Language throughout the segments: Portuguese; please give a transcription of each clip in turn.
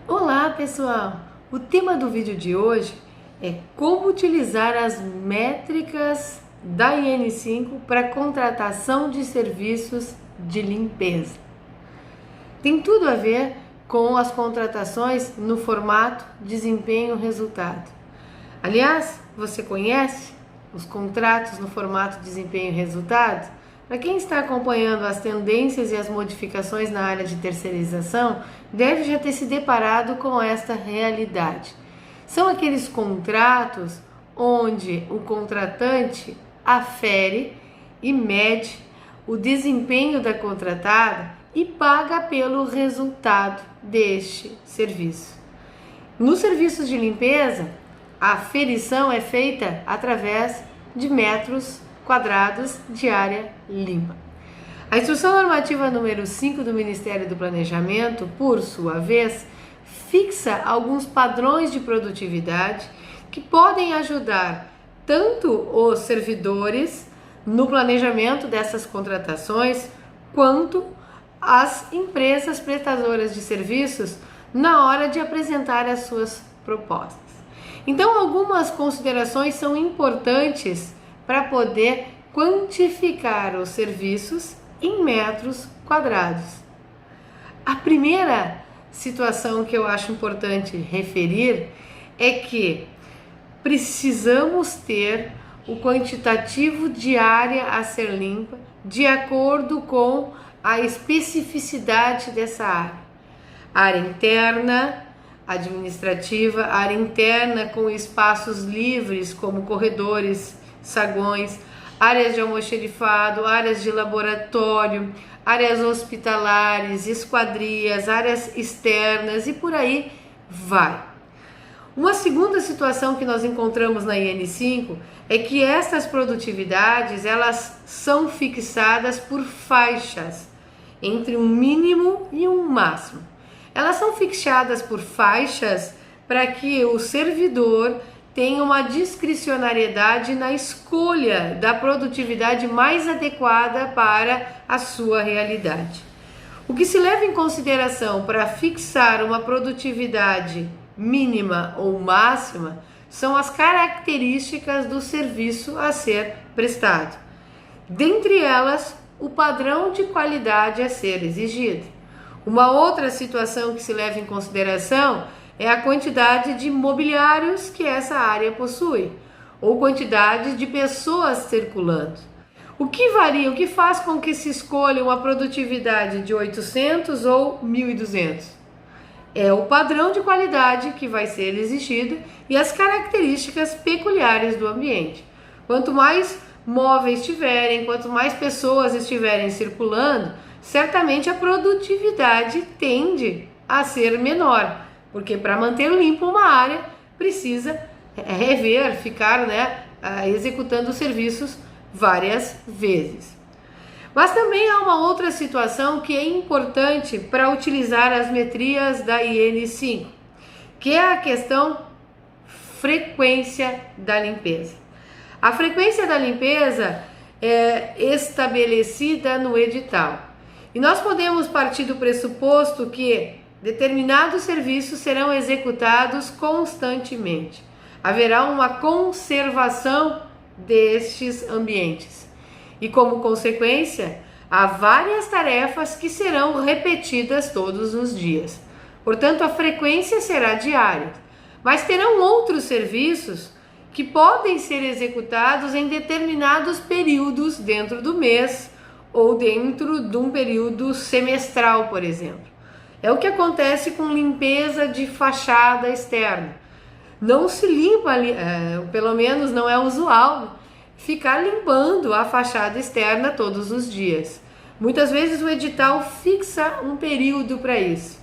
Olá pessoal! O tema do vídeo de hoje é como utilizar as métricas da IN5 para contratação de serviços de limpeza. Tem tudo a ver com as contratações no formato desempenho-resultado. Aliás, você conhece os contratos no formato desempenho-resultado? Para quem está acompanhando as tendências e as modificações na área de terceirização, deve já ter se deparado com esta realidade. São aqueles contratos onde o contratante afere e mede o desempenho da contratada e paga pelo resultado deste serviço. Nos serviços de limpeza, a aferição é feita através de metros quadrados de área limpa. A Instrução Normativa número 5 do Ministério do Planejamento, por sua vez, fixa alguns padrões de produtividade que podem ajudar tanto os servidores no planejamento dessas contratações, quanto as empresas prestadoras de serviços na hora de apresentar as suas propostas. Então, algumas considerações são importantes para poder quantificar os serviços em metros quadrados. A primeira situação que eu acho importante referir é que precisamos ter o quantitativo de área a ser limpa de acordo com a especificidade dessa área. Área interna, administrativa, área interna com espaços livres como corredores, saguões, áreas de almoxerifado, áreas de laboratório, áreas hospitalares, esquadrias, áreas externas e por aí vai. Uma segunda situação que nós encontramos na IN5 é que essas produtividades elas são fixadas por faixas, entre um mínimo e um máximo. Elas são fixadas por faixas para que o servidor tenha uma discricionariedade na escolha da produtividade mais adequada para a sua realidade. O que se leva em consideração para fixar uma produtividade mínima ou máxima são as características do serviço a ser prestado. Dentre elas, o padrão de qualidade a ser exigido. Uma outra situação que se leva em consideração é a quantidade de mobiliários que essa área possui, ou quantidade de pessoas circulando. O que varia, o que faz com que se escolha uma produtividade de 800 ou 1.200? É o padrão de qualidade que vai ser exigido e as características peculiares do ambiente. Quanto mais móveis tiverem, quanto mais pessoas estiverem circulando, certamente a produtividade tende a ser menor. Porque para manter limpo uma área precisa rever, ficar executando serviços várias vezes. Mas também há uma outra situação que é importante para utilizar as metrias da IN5, que é a questão frequência da limpeza. A frequência da limpeza é estabelecida no edital. E nós podemos partir do pressuposto que determinados serviços serão executados constantemente. Haverá uma conservação destes ambientes. E como consequência, há várias tarefas que serão repetidas todos os dias. Portanto, a frequência será diária. Mas terão outros serviços que podem ser executados em determinados períodos dentro do mês ou dentro de um período semestral, por exemplo. É o que acontece com limpeza de fachada externa. Não se limpa, pelo menos não é usual, ficar limpando a fachada externa todos os dias. Muitas vezes o edital fixa um período para isso.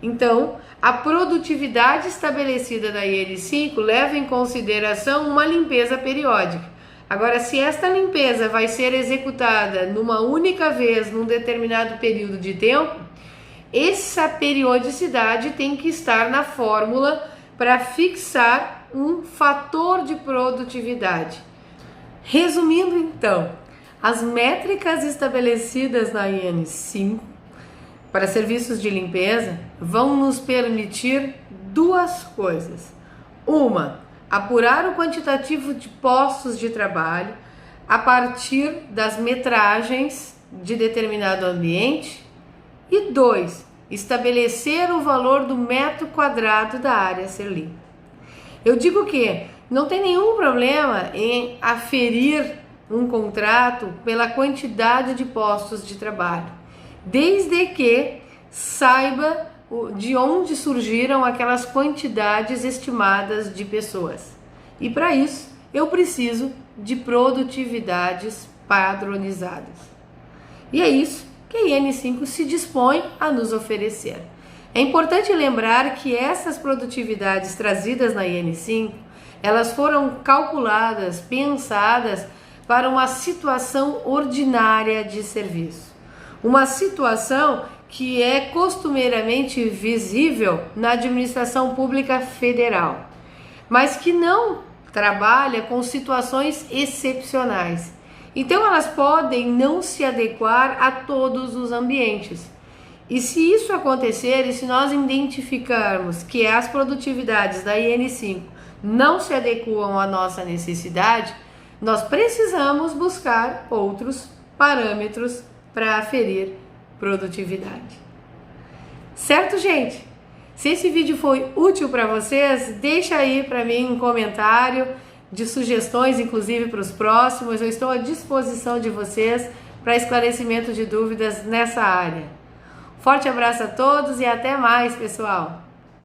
Então, a produtividade estabelecida da IN5 leva em consideração uma limpeza periódica. Agora, se esta limpeza vai ser executada numa única vez, num determinado período de tempo, essa periodicidade tem que estar na fórmula para fixar um fator de produtividade. Resumindo então, as métricas estabelecidas na IN5 para serviços de limpeza vão nos permitir duas coisas. Uma, apurar o quantitativo de postos de trabalho a partir das metragens de determinado ambiente. E dois, estabelecer o valor do metro quadrado da área a ser limpa. Eu digo que não tem nenhum problema em aferir um contrato pela quantidade de postos de trabalho, desde que saiba de onde surgiram aquelas quantidades estimadas de pessoas. E para isso eu preciso de produtividades padronizadas. E é isso que a IN5 se dispõe a nos oferecer. É importante lembrar que essas produtividades trazidas na IN5, elas foram calculadas, pensadas para uma situação ordinária de serviço. Uma situação que é costumeiramente visível na administração pública federal, mas que não trabalha com situações excepcionais. Então elas podem não se adequar a todos os ambientes. E se isso acontecer, e se nós identificarmos que as produtividades da IN5 não se adequam à nossa necessidade, nós precisamos buscar outros parâmetros para aferir produtividade. Certo, gente? Se esse vídeo foi útil para vocês, deixa aí para mim um comentário de sugestões, inclusive para os próximos. Eu estou à disposição de vocês para esclarecimento de dúvidas nessa área. Forte abraço a todos e até mais, pessoal!